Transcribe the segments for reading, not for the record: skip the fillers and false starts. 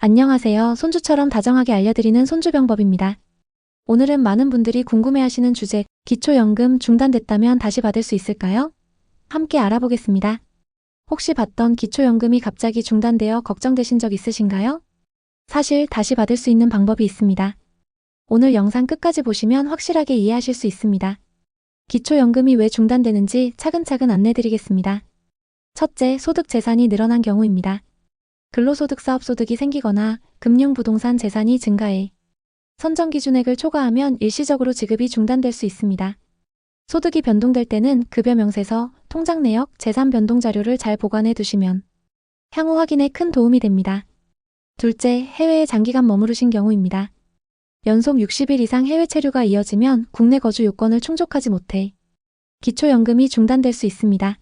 안녕하세요. 손주처럼 다정하게 알려드리는 손주병법입니다. 오늘은 많은 분들이 궁금해하시는 주제, 기초연금 중단됐다면 다시 받을 수 있을까요? 함께 알아보겠습니다. 혹시 받던 기초연금이 갑자기 중단되어 걱정되신 적 있으신가요? 사실 다시 받을 수 있는 방법이 있습니다. 오늘 영상 끝까지 보시면 확실하게 이해하실 수 있습니다. 기초연금이 왜 중단되는지 차근차근 안내드리겠습니다. 첫째, 소득 재산이 늘어난 경우입니다. 근로소득 사업소득이 생기거나 금융부동산 재산이 증가해 선정 기준액을 초과하면 일시적으로 지급이 중단될 수 있습니다. 소득이 변동될 때는 급여 명세서, 통장 내역, 재산 변동 자료를 잘 보관해 두시면 향후 확인에 큰 도움이 됩니다. 둘째, 해외에 장기간 머무르신 경우입니다. 연속 60일 이상 해외 체류가 이어지면 국내 거주 요건을 충족하지 못해 기초연금이 중단될 수 있습니다.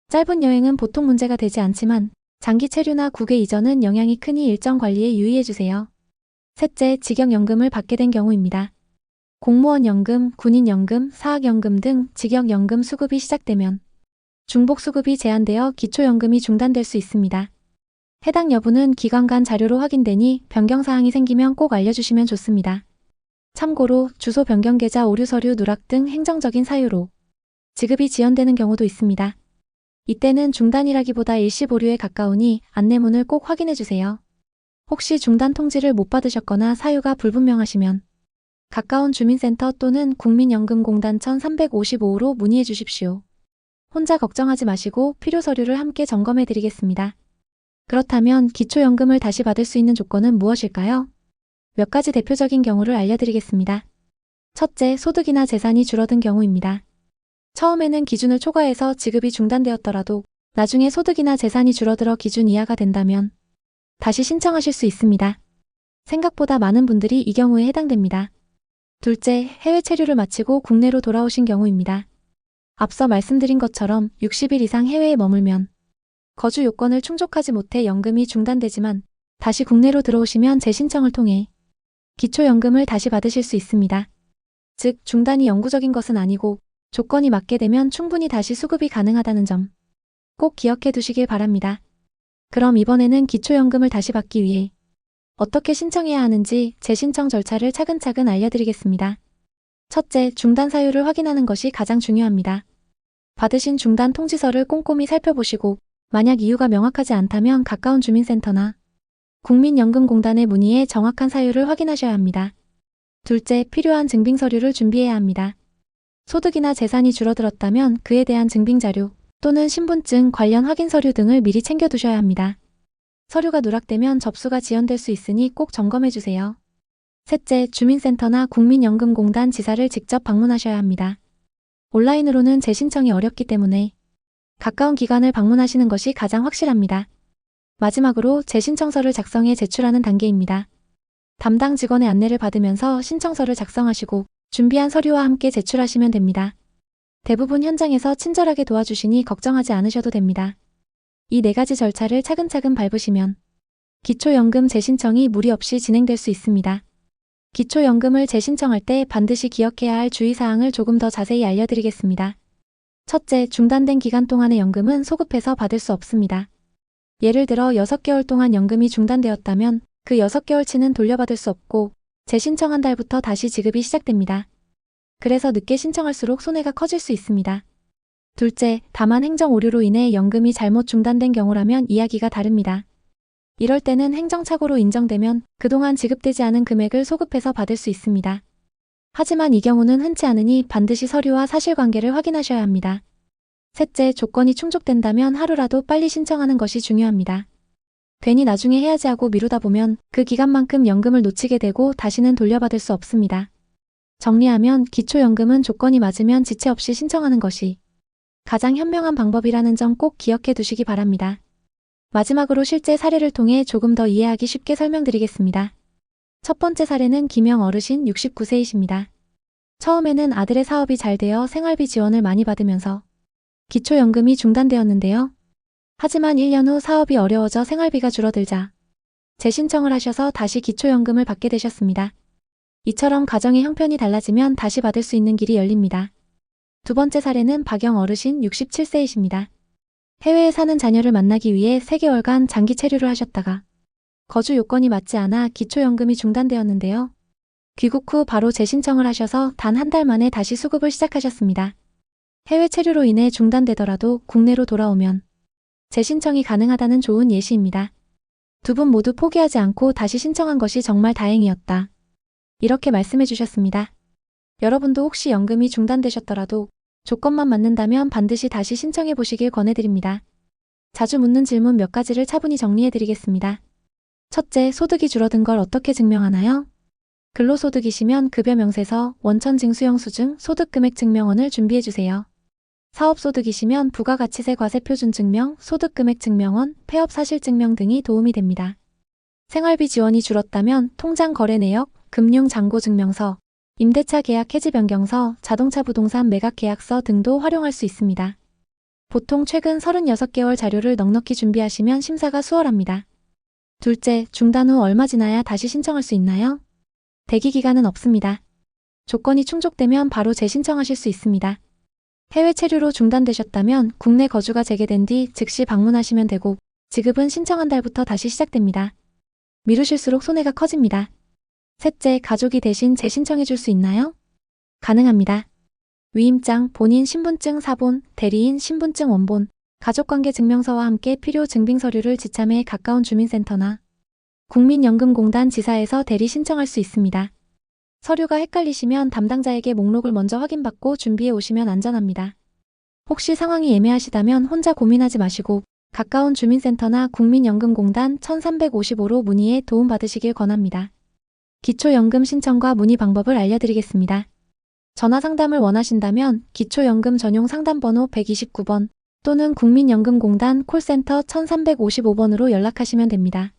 짧은 여행은 보통 문제가 되지 않지만 장기 체류나 국외 이전은 영향이 크니 일정 관리에 유의해주세요. 셋째, 직역연금을 받게 된 경우입니다. 공무원연금, 군인연금, 사학연금 등 직역연금 수급이 시작되면 중복수급이 제한되어 기초연금이 중단될 수 있습니다. 해당 여부는 기관 간 자료로 확인되니 변경사항이 생기면 꼭 알려주시면 좋습니다. 참고로 주소 변경 계좌 오류 서류 누락 등 행정적인 사유로 지급이 지연되는 경우도 있습니다. 이때는 중단이라기보다 일시 보류에 가까우니 안내문을 꼭 확인해주세요. 혹시 중단 통지를 못 받으셨거나 사유가 불분명하시면 가까운 주민센터 또는 국민연금공단 1355로 문의해 주십시오. 혼자 걱정하지 마시고 필요 서류를 함께 점검해 드리겠습니다. 그렇다면 기초연금을 다시 받을 수 있는 조건은 무엇일까요? 몇 가지 대표적인 경우를 알려드리겠습니다. 첫째, 소득이나 재산이 줄어든 경우입니다. 처음에는 기준을 초과해서 지급이 중단되었더라도 나중에 소득이나 재산이 줄어들어 기준 이하가 된다면 다시 신청하실 수 있습니다. 생각보다 많은 분들이 이 경우에 해당됩니다. 둘째, 해외 체류를 마치고 국내로 돌아오신 경우입니다. 앞서 말씀드린 것처럼 60일 이상 해외에 머물면 거주 요건을 충족하지 못해 연금이 중단되지만 다시 국내로 들어오시면 재신청을 통해 기초연금을 다시 받으실 수 있습니다. 즉, 중단이 영구적인 것은 아니고 조건이 맞게 되면 충분히 다시 수급이 가능하다는 점 꼭 기억해 두시길 바랍니다. 그럼 이번에는 기초연금을 다시 받기 위해 어떻게 신청해야 하는지 재신청 절차를 차근차근 알려드리겠습니다. 첫째, 중단 사유를 확인하는 것이 가장 중요합니다. 받으신 중단 통지서를 꼼꼼히 살펴보시고 만약 이유가 명확하지 않다면 가까운 주민센터나 국민연금공단에 문의해 정확한 사유를 확인하셔야 합니다. 둘째, 필요한 증빙 서류를 준비해야 합니다. 소득이나 재산이 줄어들었다면 그에 대한 증빙자료 또는 신분증 관련 확인 서류 등을 미리 챙겨두셔야 합니다. 서류가 누락되면 접수가 지연될 수 있으니 꼭 점검해주세요. 셋째, 주민센터나 국민연금공단 지사를 직접 방문하셔야 합니다. 온라인으로는 재신청이 어렵기 때문에 가까운 기관을 방문하시는 것이 가장 확실합니다. 마지막으로 재신청서를 작성해 제출하는 단계입니다. 담당 직원의 안내를 받으면서 신청서를 작성하시고 준비한 서류와 함께 제출하시면 됩니다. 대부분 현장에서 친절하게 도와주시니 걱정하지 않으셔도 됩니다. 이 4가지 절차를 차근차근 밟으시면 기초연금 재신청이 무리 없이 진행될 수 있습니다. 기초연금을 재신청할 때 반드시 기억해야 할 주의사항을 조금 더 자세히 알려드리겠습니다. 첫째, 중단된 기간 동안의 연금은 소급해서 받을 수 없습니다. 예를 들어 6개월 동안 연금이 중단되었다면 그 6개월치는 돌려받을 수 없고 재신청한 달부터 다시 지급이 시작됩니다. 그래서 늦게 신청할수록 손해가 커질 수 있습니다. 둘째, 다만 행정 오류로 인해 연금이 잘못 중단된 경우라면 이야기가 다릅니다. 이럴 때는 행정착오로 인정되면 그동안 지급되지 않은 금액을 소급해서 받을 수 있습니다. 하지만 이 경우는 흔치 않으니 반드시 서류와 사실관계를 확인하셔야 합니다. 셋째, 조건이 충족된다면 하루라도 빨리 신청하는 것이 중요합니다. 괜히 나중에 해야지 하고 미루다 보면 그 기간만큼 연금을 놓치게 되고 다시는 돌려받을 수 없습니다. 정리하면 기초연금은 조건이 맞으면 지체 없이 신청하는 것이 가장 현명한 방법이라는 점 꼭 기억해 두시기 바랍니다. 마지막으로 실제 사례를 통해 조금 더 이해하기 쉽게 설명드리겠습니다. 첫 번째 사례는 김영 어르신 69세이십니다. 처음에는 아들의 사업이 잘 되어 생활비 지원을 많이 받으면서 기초연금이 중단되었는데요. 하지만 1년 후 사업이 어려워져 생활비가 줄어들자 재신청을 하셔서 다시 기초연금을 받게 되셨습니다. 이처럼 가정의 형편이 달라지면 다시 받을 수 있는 길이 열립니다. 두 번째 사례는 박영 어르신 67세이십니다. 해외에 사는 자녀를 만나기 위해 3개월간 장기 체류를 하셨다가 거주 요건이 맞지 않아 기초연금이 중단되었는데요. 귀국 후 바로 재신청을 하셔서 단 한 달 만에 다시 수급을 시작하셨습니다. 해외 체류로 인해 중단되더라도 국내로 돌아오면 재신청이 가능하다는 좋은 예시입니다. 두 분 모두 포기하지 않고 다시 신청한 것이 정말 다행이었다. 이렇게 말씀해 주셨습니다. 여러분도 혹시 연금이 중단되셨더라도 조건만 맞는다면 반드시 다시 신청해 보시길 권해드립니다. 자주 묻는 질문 몇 가지를 차분히 정리해 드리겠습니다. 첫째, 소득이 줄어든 걸 어떻게 증명하나요? 근로소득이시면 급여 명세서, 원천징수형 수증, 소득금액 증명원을 준비해 주세요. 사업소득이시면 부가가치세 과세표준증명, 소득금액 증명원, 폐업사실증명 등이 도움이 됩니다. 생활비 지원이 줄었다면 통장 거래 내역, 금융잔고증명서, 임대차 계약 해지 변경서, 자동차 부동산 매각 계약서 등도 활용할 수 있습니다. 보통 최근 36개월 자료를 넉넉히 준비하시면 심사가 수월합니다. 둘째, 중단 후 얼마 지나야 다시 신청할 수 있나요? 대기 기간은 없습니다. 조건이 충족되면 바로 재신청하실 수 있습니다. 해외 체류로 중단되셨다면 국내 거주가 재개된 뒤 즉시 방문하시면 되고 지급은 신청한 달부터 다시 시작됩니다. 미루실수록 손해가 커집니다. 셋째, 가족이 대신 재신청해 줄 수 있나요? 가능합니다. 위임장, 본인 신분증 사본, 대리인 신분증 원본, 가족관계 증명서와 함께 필요 증빙 서류를 지참해 가까운 주민센터나 국민연금공단 지사에서 대리 신청할 수 있습니다. 서류가 헷갈리시면 담당자에게 목록을 먼저 확인받고 준비해 오시면 안전합니다. 혹시 상황이 애매하시다면 혼자 고민하지 마시고 가까운 주민센터나 국민연금공단 1355로 문의해 도움받으시길 권합니다. 기초연금 신청과 문의 방법을 알려드리겠습니다. 전화 상담을 원하신다면 기초연금 전용 상담번호 129번 또는 국민연금공단 콜센터 1355번으로 연락하시면 됩니다.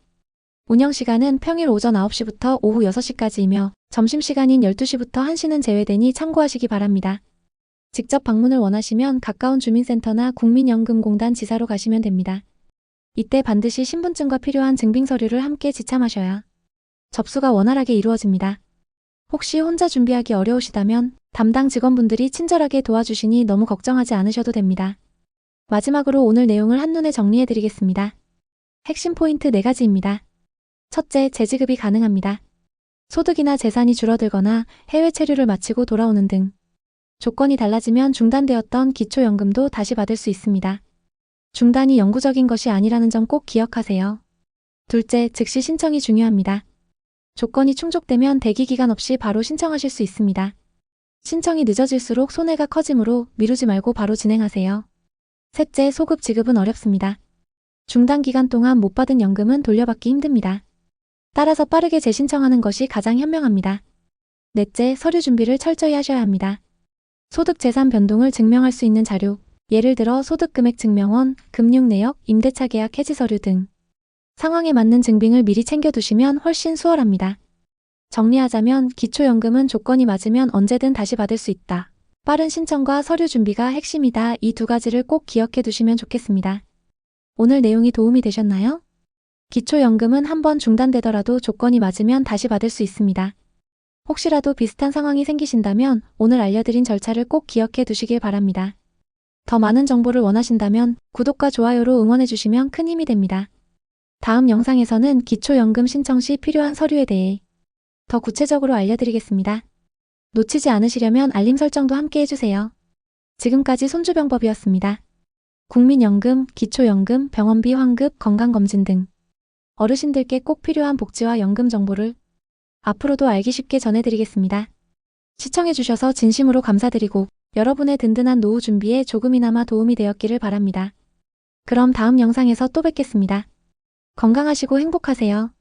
운영시간은 평일 오전 9시부터 오후 6시까지이며 점심시간인 12시부터 1시는 제외되니 참고하시기 바랍니다. 직접 방문을 원하시면 가까운 주민센터나 국민연금공단 지사로 가시면 됩니다. 이때 반드시 신분증과 필요한 증빙서류를 함께 지참하셔야 접수가 원활하게 이루어집니다. 혹시 혼자 준비하기 어려우시다면 담당 직원분들이 친절하게 도와주시니 너무 걱정하지 않으셔도 됩니다. 마지막으로 오늘 내용을 한눈에 정리해드리겠습니다. 핵심 포인트 4가지입니다. 첫째, 재지급이 가능합니다. 소득이나 재산이 줄어들거나 해외 체류를 마치고 돌아오는 등 조건이 달라지면 중단되었던 기초연금도 다시 받을 수 있습니다. 중단이 영구적인 것이 아니라는 점 꼭 기억하세요. 둘째, 즉시 신청이 중요합니다. 조건이 충족되면 대기 기간 없이 바로 신청하실 수 있습니다. 신청이 늦어질수록 손해가 커지므로 미루지 말고 바로 진행하세요. 셋째, 소급 지급은 어렵습니다. 중단 기간 동안 못 받은 연금은 돌려받기 힘듭니다. 따라서 빠르게 재신청하는 것이 가장 현명합니다. 넷째, 서류 준비를 철저히 하셔야 합니다. 소득 재산 변동을 증명할 수 있는 자료, 예를 들어 소득금액 증명원, 금융내역, 임대차 계약 해지 서류 등 상황에 맞는 증빙을 미리 챙겨두시면 훨씬 수월합니다. 정리하자면 기초연금은 조건이 맞으면 언제든 다시 받을 수 있다. 빠른 신청과 서류 준비가 핵심이다. 이 2가지를 꼭 기억해 두시면 좋겠습니다. 오늘 내용이 도움이 되셨나요? 기초연금은 한번 중단되더라도 조건이 맞으면 다시 받을 수 있습니다. 혹시라도 비슷한 상황이 생기신다면 오늘 알려드린 절차를 꼭 기억해 두시길 바랍니다. 더 많은 정보를 원하신다면 구독과 좋아요로 응원해 주시면 큰 힘이 됩니다. 다음 영상에서는 기초연금 신청 시 필요한 서류에 대해 더 구체적으로 알려드리겠습니다. 놓치지 않으시려면 알림 설정도 함께 해주세요. 지금까지 손주병법이었습니다. 국민연금, 기초연금, 병원비 환급, 건강검진 등 어르신들께 꼭 필요한 복지와 연금 정보를 앞으로도 알기 쉽게 전해드리겠습니다. 시청해주셔서 진심으로 감사드리고 여러분의 든든한 노후 준비에 조금이나마 도움이 되었기를 바랍니다. 그럼 다음 영상에서 또 뵙겠습니다. 건강하시고 행복하세요.